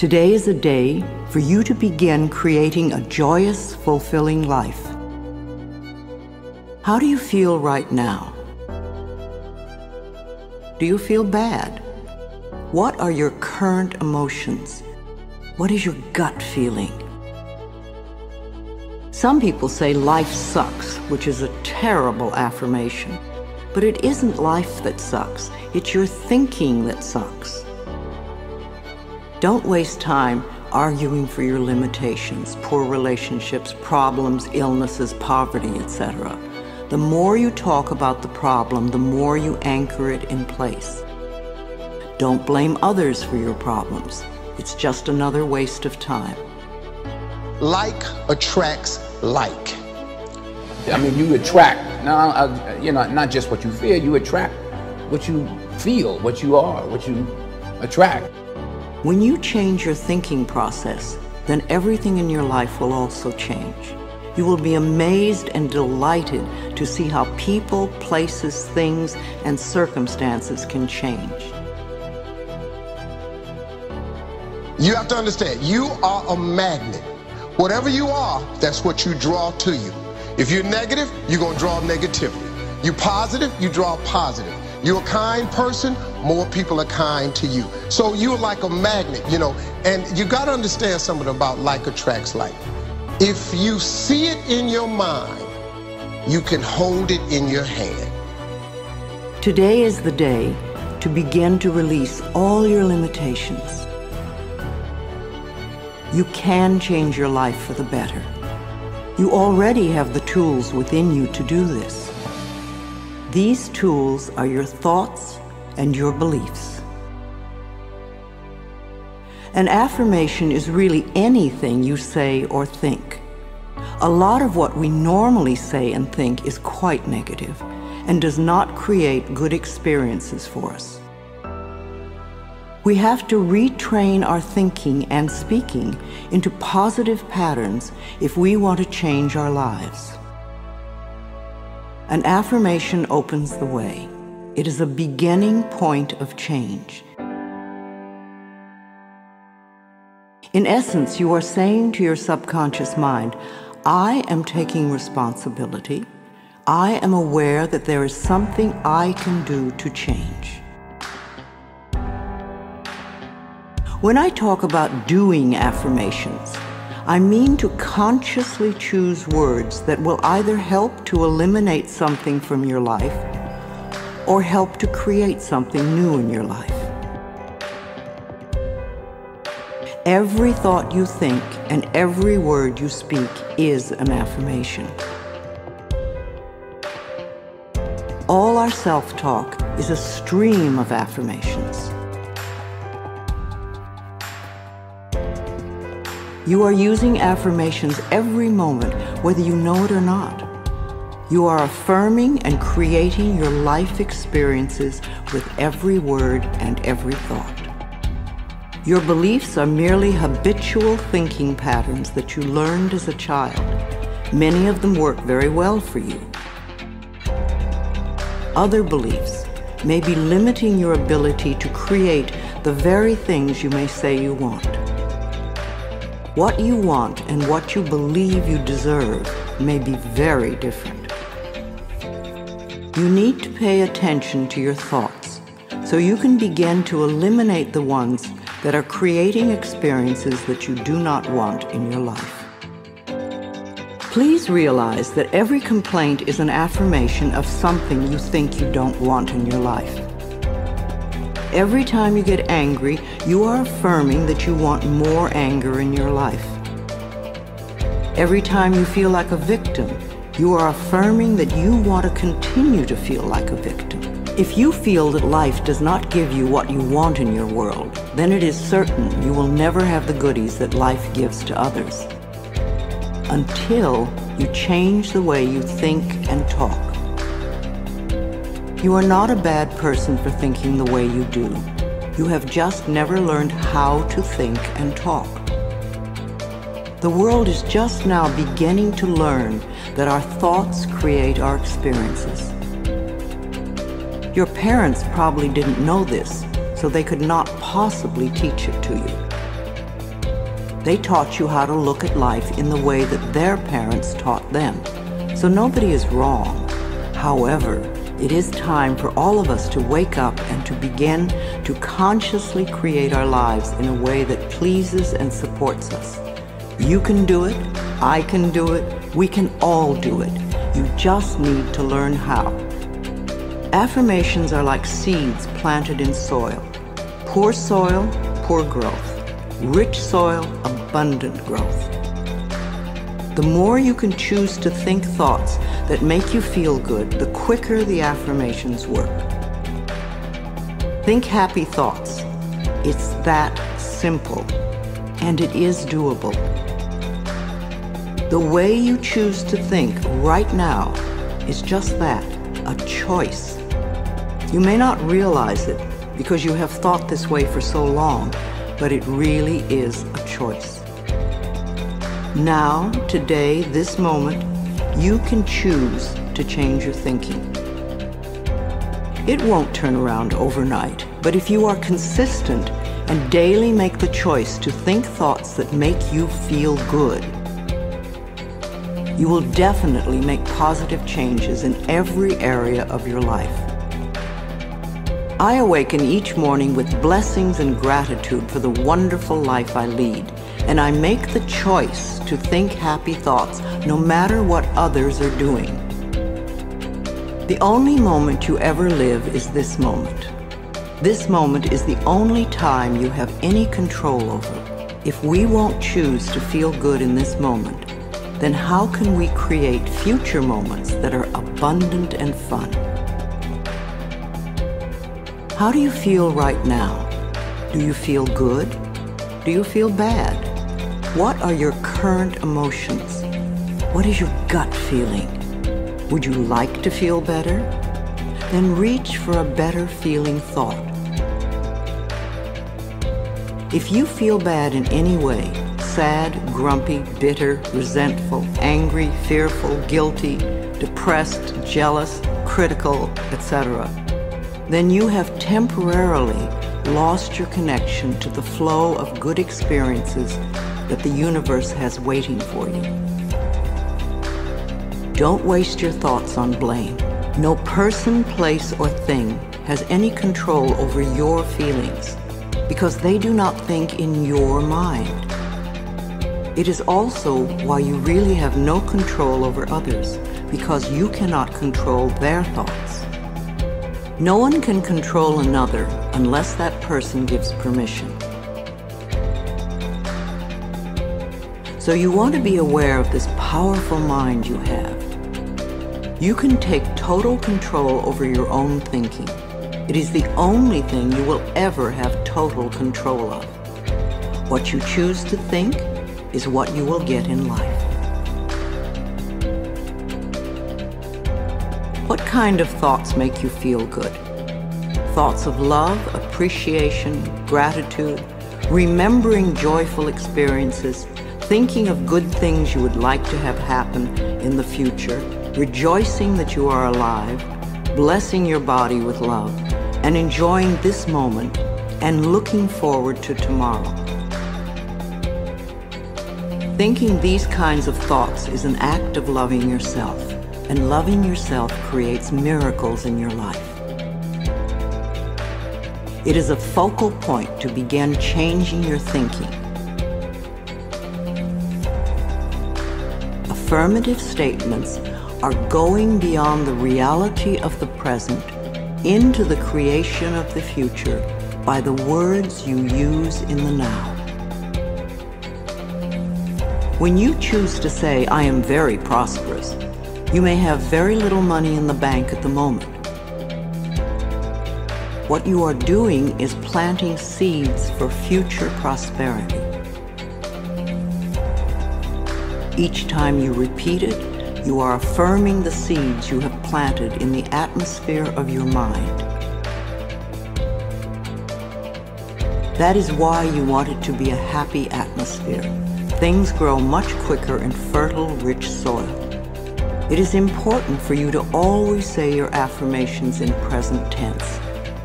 Today is a day for you to begin creating a joyous, fulfilling life. How do you feel right now? Do you feel bad? What are your current emotions? What is your gut feeling? Some people say life sucks, which is a terrible affirmation. But it isn't life that sucks, it's your thinking that sucks. Don't waste time arguing for your limitations, poor relationships, problems, illnesses, poverty, etc. The more you talk about the problem, the more you anchor it in place. Don't blame others for your problems. It's just another waste of time. Like attracts like. I mean, you attract, not just what you feel, you attract what you feel, what you are, what you attract. When you change your thinking process, then everything in your life will also change. You will be amazed and delighted to see how people, places, things, and circumstances can change. You have to understand, you are a magnet. Whatever you are, that's what you draw to you. If you're negative, you're going to draw negativity. You're positive, you draw positive. You're a kind person, more people are kind to you. So you're like a magnet, and you got to understand something about like attracts like. If you see it in your mind, you can hold it in your hand. Today is the day to begin to release all your limitations. You can change your life for the better. You already have the tools within you to do this. These tools are your thoughts and your beliefs. An affirmation is really anything you say or think. A lot of what we normally say and think is quite negative and does not create good experiences for us. We have to retrain our thinking and speaking into positive patterns if we want to change our lives. An affirmation opens the way. It is a beginning point of change. In essence, you are saying to your subconscious mind, I am taking responsibility. I am aware that there is something I can do to change. When I talk about doing affirmations, I mean to consciously choose words that will either help to eliminate something from your life or help to create something new in your life. Every thought you think and every word you speak is an affirmation. All our self-talk is a stream of affirmations. You are using affirmations every moment, whether you know it or not. You are affirming and creating your life experiences with every word and every thought. Your beliefs are merely habitual thinking patterns that you learned as a child. Many of them work very well for you. Other beliefs may be limiting your ability to create the very things you may say you want. What you want and what you believe you deserve may be very different. You need to pay attention to your thoughts so you can begin to eliminate the ones that are creating experiences that you do not want in your life. Please realize that every complaint is an affirmation of something you think you don't want in your life. Every time you get angry, you are affirming that you want more anger in your life. Every time you feel like a victim, you are affirming that you want to continue to feel like a victim. If you feel that life does not give you what you want in your world, then it is certain you will never have the goodies that life gives to others. Until you change the way you think and talk. You are not a bad person for thinking the way you do. You have just never learned how to think and talk. The world is just now beginning to learn that our thoughts create our experiences. Your parents probably didn't know this, so they could not possibly teach it to you. They taught you how to look at life in the way that their parents taught them. So nobody is wrong. However, it is time for all of us to wake up and to begin to consciously create our lives in a way that pleases and supports us. You can do it, I can do it, we can all do it. You just need to learn how. Affirmations are like seeds planted in soil. Poor soil, poor growth. Rich soil, abundant growth. The more you can choose to think thoughts that make you feel good, the quicker the affirmations work. Think happy thoughts. It's that simple, and it is doable. The way you choose to think right now is just that, a choice. You may not realize it because you have thought this way for so long, but it really is a choice. Now, today, this moment, you can choose to change your thinking. It won't turn around overnight, but if you are consistent and daily make the choice to think thoughts that make you feel good, you will definitely make positive changes in every area of your life. I awaken each morning with blessings and gratitude for the wonderful life I lead, and I make the choice to think happy thoughts no matter what others are doing. The only moment you ever live is this moment. This moment is the only time you have any control over. If we won't choose to feel good in this moment, then how can we create future moments that are abundant and fun? How do you feel right now? Do you feel good? Do you feel bad? What are your current emotions? What is your gut feeling? Would you like to feel better? Then reach for a better feeling thought. If you feel bad in any way, sad, grumpy, bitter, resentful, angry, fearful, guilty, depressed, jealous, critical, etc., then you have temporarily lost your connection to the flow of good experiences that the universe has waiting for you. Don't waste your thoughts on blame. No person, place, or thing has any control over your feelings because they do not think in your mind. It is also why you really have no control over others, because you cannot control their thoughts. No one can control another unless that person gives permission. So you want to be aware of this powerful mind you have. You can take total control over your own thinking. It is the only thing you will ever have total control of. What you choose to think is what you will get in life. What kind of thoughts make you feel good? Thoughts of love, appreciation, gratitude, remembering joyful experiences, thinking of good things you would like to have happen in the future, rejoicing that you are alive, blessing your body with love, and enjoying this moment and looking forward to tomorrow. Thinking these kinds of thoughts is an act of loving yourself, and loving yourself creates miracles in your life. It is a focal point to begin changing your thinking. Affirmative statements are going beyond the reality of the present into the creation of the future by the words you use in the now. When you choose to say, "I am very prosperous," you may have very little money in the bank at the moment. What you are doing is planting seeds for future prosperity. Each time you repeat it, you are affirming the seeds you have planted in the atmosphere of your mind. That is why you want it to be a happy atmosphere. Things grow much quicker in fertile, rich soil. It is important for you to always say your affirmations in present tense.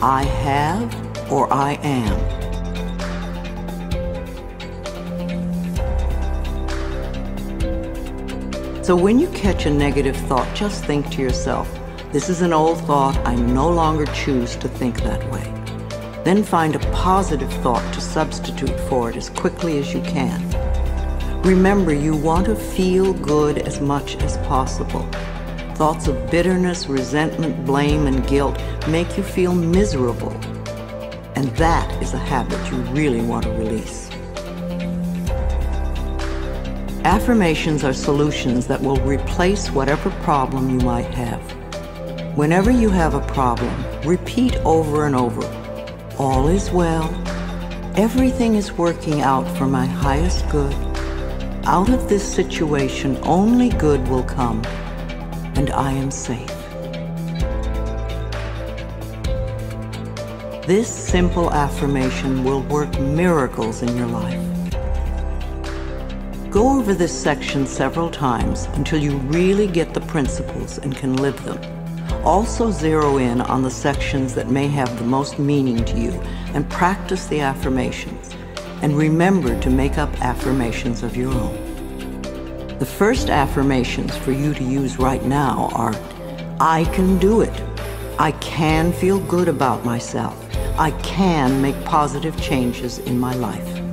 I have or I am. So when you catch a negative thought, just think to yourself, this is an old thought, I no longer choose to think that way. Then find a positive thought to substitute for it as quickly as you can. Remember, you want to feel good as much as possible. Thoughts of bitterness, resentment, blame, and guilt make you feel miserable. And that is a habit you really want to release. Affirmations are solutions that will replace whatever problem you might have. Whenever you have a problem, repeat over and over, all is well, everything is working out for my highest good, out of this situation only good will come, and I am safe. This simple affirmation will work miracles in your life. Go over this section several times until you really get the principles and can live them. Also zero in on the sections that may have the most meaning to you and practice the affirmations. And remember to make up affirmations of your own. The first affirmations for you to use right now are, I can do it. I can feel good about myself. I can make positive changes in my life.